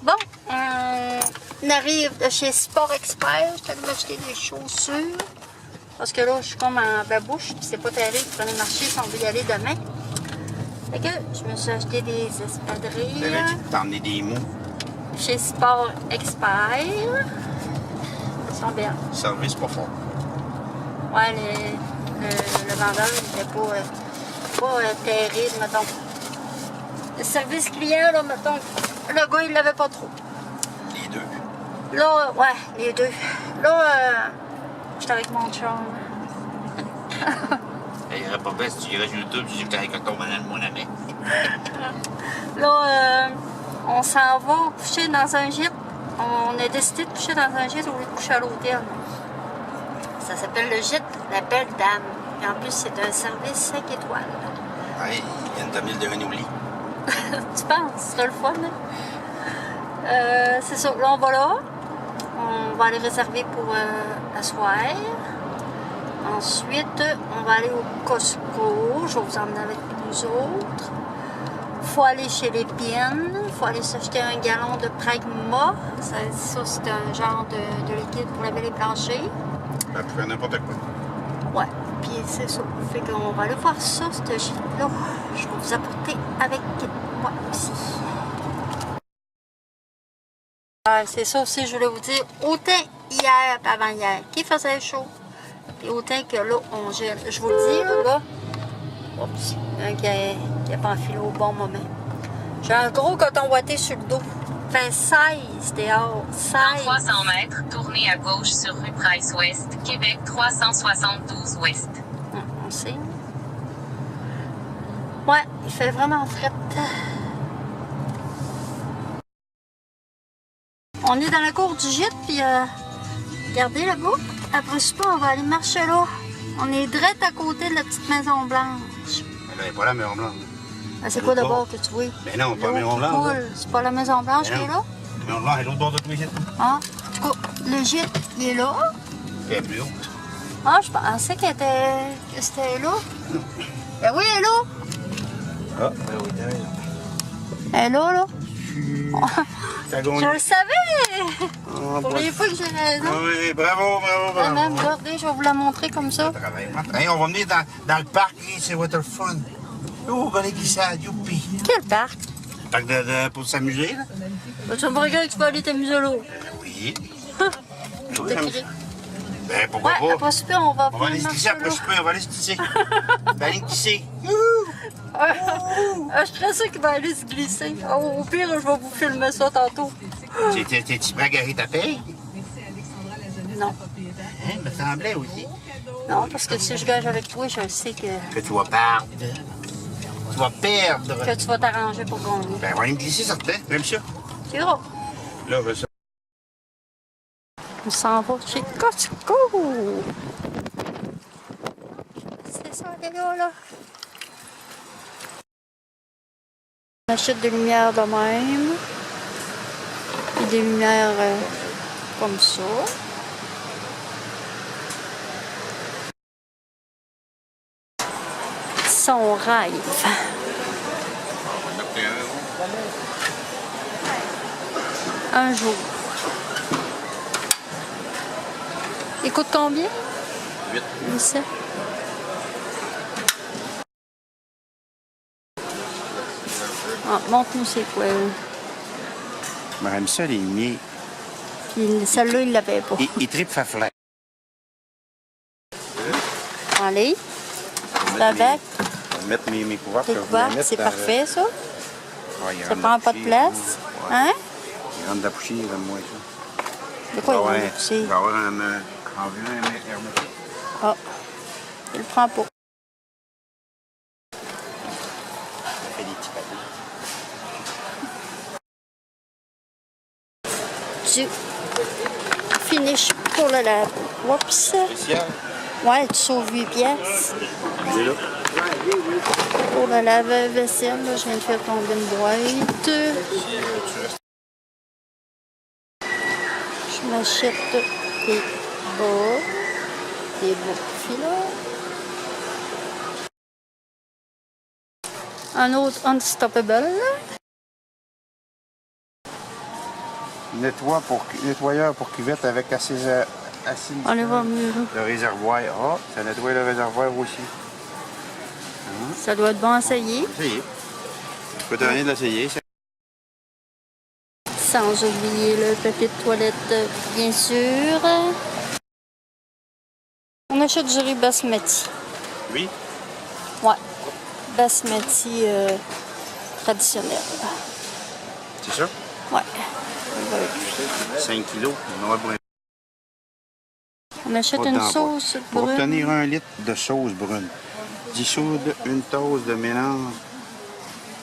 Bon, on arrive de chez Sport Expert. Je suis allée m'acheter des chaussures. Parce que là, je suis comme en babouche, puis c'est pas terrible pour aller marcher si on veut y aller demain. Fait que je me suis acheté des espadrilles. T'avais dit de t'emmener des mots. Chez Sport Expert. Ils sont bien. Service pas fort. Ouais, le vendeur n'était pas terrible, mettons. Le service client, là, mettons, le gars, il l'avait pas trop. Les deux. Là, ouais, les deux. Là, j'étais avec mon chum. Il irait pas bien si tu irais sur YouTube, tu dis avec ton malade, mon ami. Là, on s'en va coucher dans un gîte. On a décidé de coucher dans un gîte au lieu de coucher à l'hôtel. Ça s'appelle le gîte La Belle Dame. Et en plus, c'est un service 5 étoiles. Ouais, il vient de t'amener le deviner au lit. Tu penses? Ce serait le fun, hein? C'est ça. Là, on va là. On va aller réserver pour la soirée. Ensuite, on va aller au Costco. Je vais vous emmener avec nous autres. Faut aller chez les Piennes. Faut aller s'acheter un gallon de Pragma. Ça c'est un genre de liquide pour laver les planchers. Ben, pour faire n'importe quoi. Ouais, puis c'est ça. Fait qu'on va aller voir ça, ce gîte-là. Je vais vous apporter avec moi aussi. C'est ça aussi, je voulais vous dire. Autant hier et avant-hier, qu'il faisait chaud. Et autant que là, on gèle. Je vous le dis, là. Oups, qui a pas enfilé au bon moment. J'ai un gros coton ouaté sur le dos. Il fait 16 dehors. 16. Dans 300 mètres, tournez à gauche sur rue Price-Ouest, Québec 372 Ouest. On sait. Ouais, il fait vraiment fret. On est dans la cour du gîte, puis regardez là-bas. Après ça, on va aller marcher là. On est direct à côté de la petite maison blanche. Elle n'est pas la Maison Blanche. Ah, c'est quoi d'abord que tu vois? Mais non, pas la Maison Blanche. C'est pas la maison blanche qui est là? La Maison Blanche est l'autre bord de tous les gîtes. Ah, en tout cas, le gîte, il est là. Elle est plus haute. Ah, je pensais que c'était là. Ben oui, elle est là. Ah, ben oui, t'as raison. Elle est là, là. T'as gagné. Je le savais! Ah, Pour les fois que j'ai raison. oui, bravo, bravo, bravo. Même, regardez, je vais vous la montrer comme ça. Hey, on va venir dans le parc, c'est Water Fun. Oh, on est glissade, youpi. Quel parc? Le parc pour s'amuser, là? Tu me regardes que tu vas aller t'amuser là. Oui. T'as crié. Ben, pourquoi Ouais, pas? après super, on va On va aller se marcher glisser après là. super, on va aller se glisser. On va aller glisser. Je suis très sûre qu'il va aller se glisser. Au pire, je vais vous filmer ça tantôt. T'es-tu prêt à garer ta paye? Non. Hein, me semblait aussi. Non, parce que si je gage avec toi, je sais que Que tu vas perdre. Tu vas perdre. tu vas t'arranger pour gagner. Ben, on va aller me glisser, certain. Même ça. Tu verras. Là, on va ça. On s'en va chez Costco. C'est ça, les gars, là. On achète des lumières de même. Et des lumières comme ça. Son rêve. Un jour. Il coûte combien? 8. 17. Ah, montre-nous c'est quoi. Ben, j'aime ça, les niais. Puis celle-là, il l'avait pas. Il tripe faflin. Allez. La bec, Je vais mettre mes couverts. tes couverts, c'est parfait, ça. Ouais, il Ça rentre prend pas de poussière, place. moi. Ouais. Hein? Il rentre de la poussière, moi, ça. De quoi il ouais, va le pousser? il va y avoir un hermétique. Ah, il le prend pas. Ça fait des petits papiers. Du finish pour le lave. Oups. Spécial. Ouais, tu sauves 8 pièces. Il est là. Pour le lave-vaisselle, là, je viens de faire tomber une boîte. Je m'achète des bas. Des beaux filets. Un autre Unstoppable. nettoyeur pour cuvette avec assainissement. On les voit mieux. Le réservoir. Ah, ça nettoie le réservoir aussi. Ça doit être bon à essayer. Essayez. Je peux te donner de l'essayer. Sans oublier le papier de toilette, bien sûr. On achète du riz basmati. Oui. Ouais. Basmati traditionnel. C'est ça? Ouais. 5 kilos. On achète une sauce Pour brune. obtenir 1 litre de sauce brune, dissoudre une tasse de mélange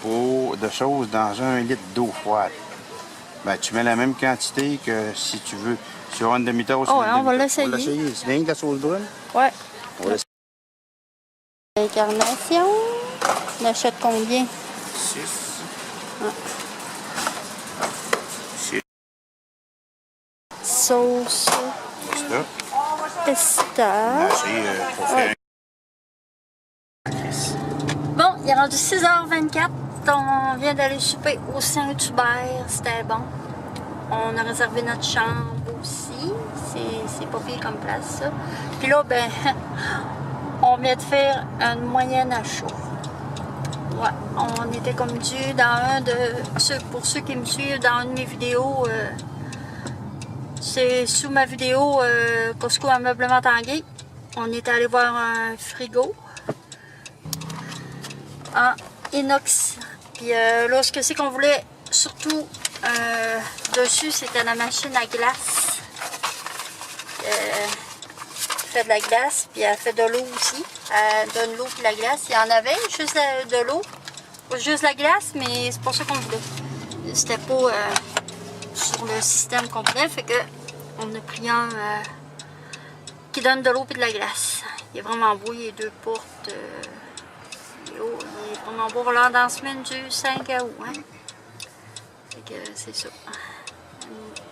de sauce dans 1 litre d'eau froide. Ben, tu mets la même quantité que si tu veux sur une demi-tasse. Oh, ouais, on va l'essayer. C'est bien de la sauce brune? Ouais. On va l'essayer. Incarnation. On achète combien? 6. Ah. 6. Sauce Ça. pesta. Pour faire Bon, il est rendu 6h24. On vient d'aller souper au Saint-Hubert. C'était bon. On a réservé notre chambre aussi. C'est pas pire comme place, ça. Puis là, ben, on vient de faire une moyenne à chaud. Ouais, on était comme dû dans pour ceux qui me suivent dans une de mes vidéos, c'est sous ma vidéo Costco Ameublement Tanguay. On est allé voir un frigo en inox. Puis là, ce que c'est qu'on voulait surtout dessus, c'était la machine à glace. Elle fait de la glace, puis elle fait de l'eau aussi. Elle donne l'eau et la glace. Il y en avait juste de l'eau, juste la glace, mais c'est pas ça qu'on voulait. C'était pas sur le système complet, fait que on a pris un qui donne de l'eau et de la glace. Il est vraiment beau, il y a 2 portes. Il est vraiment beau. Voilà, dans la semaine du 5 août. Hein? Fait que c'est ça.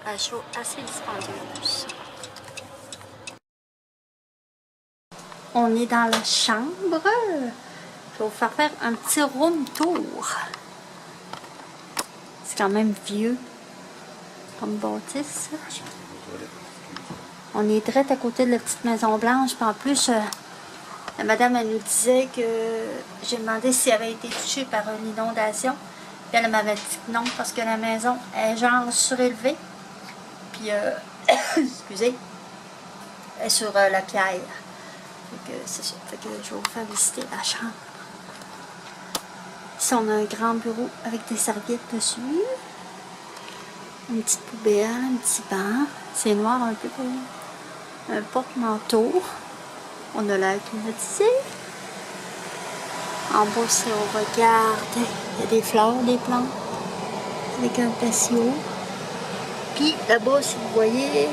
Un achat assez dispendieuse. On est dans la chambre. Je vais vous faire un petit room tour. C'est quand même vieux comme bâtisse. On est direct à côté de la petite Maison Blanche. Puis en plus, la madame, elle nous disait que j'ai demandé si elle avait été touchée par une inondation. Puis elle m'avait dit que non, parce que la maison est genre surélevée. Puis, excusez, elle est sur la pierre. Fait que c'est ça. Fait que je vais vous faire visiter la chambre. Ici, on a un grand bureau avec des serviettes dessus. Une petite poubelle, un petit banc. C'est noir un peu. Un porte-manteau. On a l'air climatisé. En bas, si on regarde, il y a des fleurs, des plantes. Avec un patio. Puis là-bas, si vous voyez,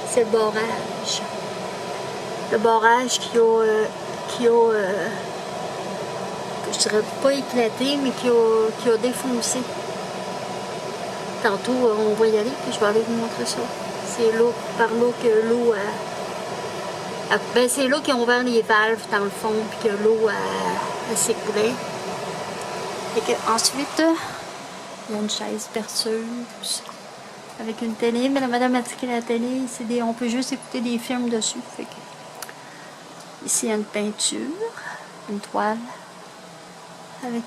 c'est le barrage. Le barrage qui a je dirais pas éclaté, mais qui a défoncé. Tantôt, on va y aller, puis je vais aller vous montrer ça. C'est là, par là que l'eau ben, c'est là qu'ils ont ouvert les valves dans le fond, puis que l'eau s'écoulait. Et que ensuite, il y a une chaise perceuse avec une télé, mais la madame a dit que la télé, on peut juste écouter des films dessus. Fait que, ici, il y a une peinture, une toile, avec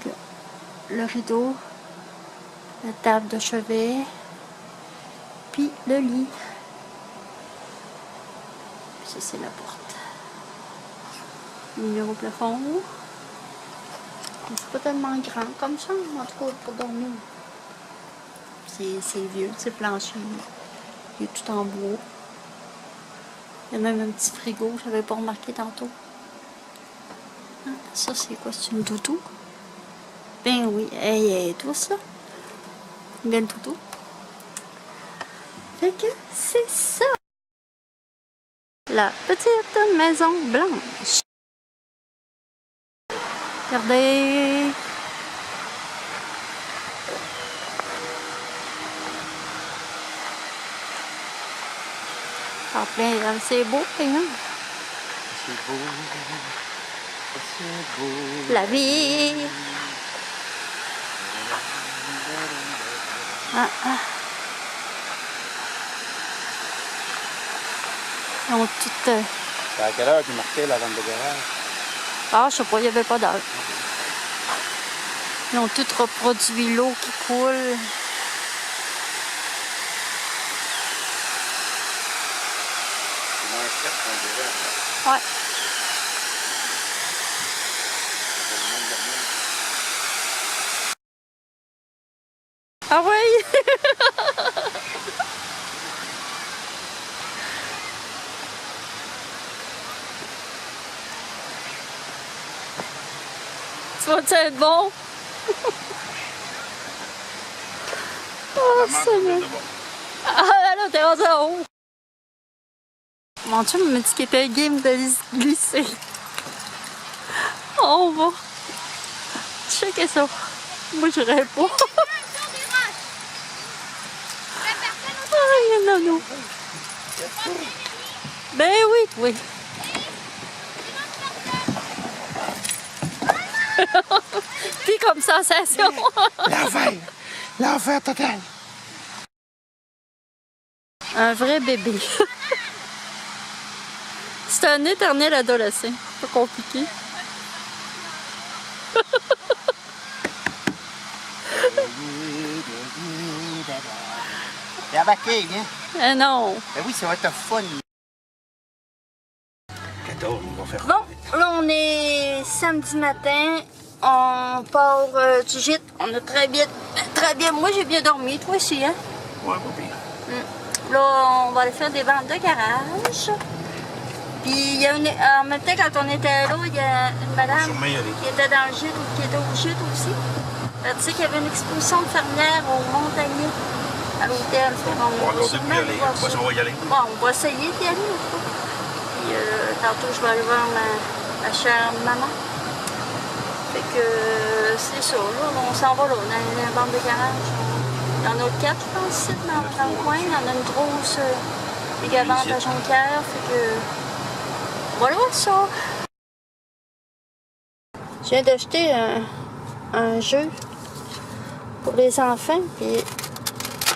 le rideau, la table de chevet, puis le lit. Ça, c'est la porte. Numéro plafond. C'est pas tellement grand comme ça, en tout cas pour dormir. C'est vieux, c'est plancher. Il est tout en bois. Il y a même un petit frigo, je n'avais pas remarqué tantôt. Ah, ça, c'est quoi? C'est une toutou? Ben oui, hey, tout ça. Une belle toutou. Fait que c'est ça. La petite Maison Blanche. Regardez. En plein, c'est beau, hein? C'est beau. C'est beau. La vie. Ah, ah. Ils ont tout... C'est à quelle heure tu marquais la vente de garage? Ah, je sais pas, il n'y avait pas d'heure. Ils ont tout reproduit l'eau qui coule. Ouais. Ah oui! Tu vas-tu être bon? Oh, Seigneur! Ah là, t'es rendu en haut! Mon chum m'a dit qu'il était game de glisser. On va. Checker ça. Moi, j'irais pas. Ah, non, non. Ben oui, oui. Puis comme sensation. L'enfer! L'enfer total! Un vrai bébé. C'est un éternel adolescent. Pas compliqué. Il y a baqué, hein? Eh non. Ben oui, ça va être fun. 14, on va faire. Bon, là on est samedi matin. On part du gîte. On a très bien. Moi j'ai bien dormi, toi aussi, hein? Ouais, pas pire. Là, on va aller faire des ventes de garage. Puis il y a en même temps, quand on était là, il y a une madame qui était dans le gîte, qui était au gîte aussi. Tu sais qu'il y avait une exposition de fermières au Montagnier, à l'hôtel. On va y aller. Bon, on va essayer d'y aller. Puis tantôt, je vais aller voir ma chère maman. Fait que c'est ça, là, on s'en va là, on a une bande de garage. Il y en a 4, je pense, ici, dans le coin. Il y en a une grosse Mégavente à Jonquière. Fait que voilà ça. Je viens d'acheter un jeu pour les enfants, puis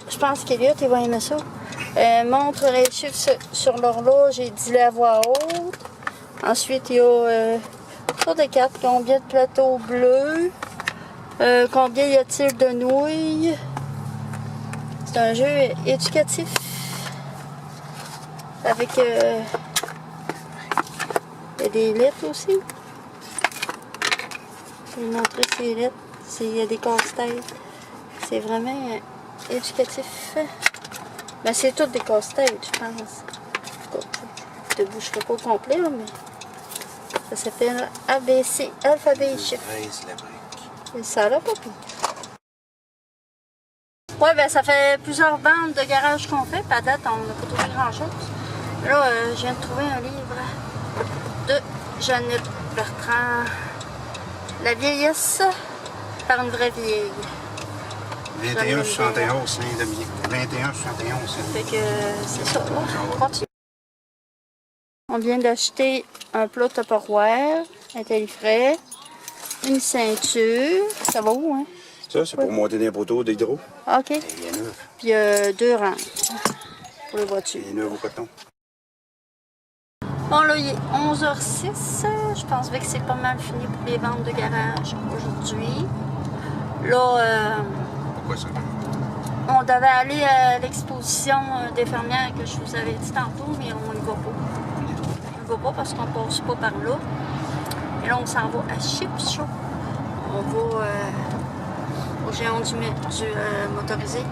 je pense qu'Eliott, il va aimer ça. Montre les chiffres sur l'horloge et dis-le à voix haute. Ensuite, il y a tour de cartes, combien de plateaux bleus, combien y a-t-il de nouilles. C'est un jeu éducatif avec il y a des lettres aussi. Je vais vous montrer ces lettres. Il y a des casse-têtes. C'est vraiment éducatif. Ben, c'est toutes des casse-têtes, je pense. Je ne te boucherai pas au complet, là, mais ça s'appelle ABC, alphabet et chiffres. C'est ça, là, papy. Ouais, ben ça fait plusieurs bandes de garage qu'on fait. Puis à date, on n'a pas trouvé grand-chose. Là, je viens de trouver un livre de Jeannette Bertrand. La vieillesse par une vraie vieille. 21,71 Saint-Dominique. 21,71 Fait que c'est ça, là. On continue. On vient d'acheter un plat Tupperware, un téléfrais, une ceinture. Ça va où, hein? Ça, c'est pour monter des poteaux d'hydro. OK. Et il y a 9. Puis 2 rangs pour les voitures. Il y a 9 au coton. Bon, là, il est 11h06. Je pense que c'est pas mal fini pour les ventes de garage aujourd'hui. Là, Pourquoi ça? on devait aller à l'exposition des fermières que je vous avais dit tantôt, mais on ne va pas. On ne va pas parce qu'on passe pas par là. Et là, on s'en va à Chip Show. On va au géant du motorisé.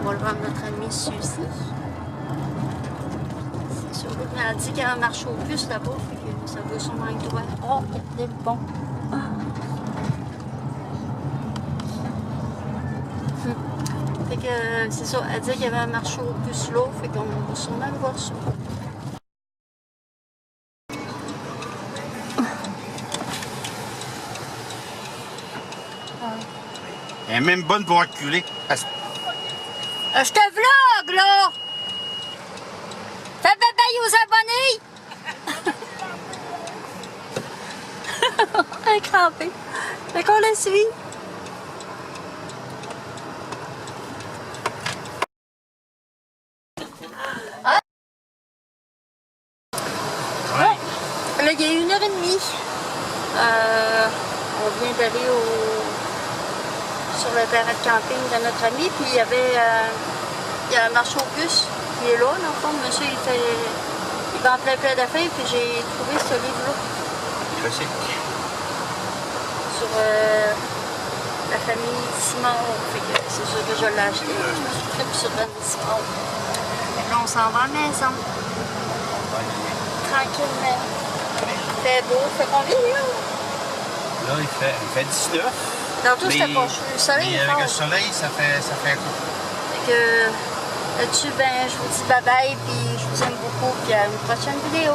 On va le voir notre ami Suzy. C'est sûr. Mais elle a dit qu'il y a un marché aux puces là-bas, fait que ça doit sûrement être droit. Oh, c'est bon. Ah. Fait que c'est ça, elle dit qu'il y avait un marché aux puces là, fait qu'on va sûrement le voir ça. Elle est même bonne pour reculer. Je te vlog, là! Fais bye-bye aux abonnés! Elle est crampée. Fait qu'on la suit. allé sur le terrain de camping de notre ami, puis il y a un marché aux puces qui est là, dans le fond. Le monsieur, il vend plein d'affaires, puis j'ai trouvé ce livre-là. Classique. Sur la famille Simon. Fait que c'est sûr que je l'ai acheté. Je me suis fait sur René Simon. Et là, on s'en va à la maison. Tranquillement. Il fait beau. Il fait combien, là? Là, il fait 19. Tantôt, c'était pas chaud. Le soleil est avec fort. le soleil, ça fait quoi? Fait que là-dessus, ben, je vous dis bye bye, puis je vous aime beaucoup, puis à une prochaine vidéo.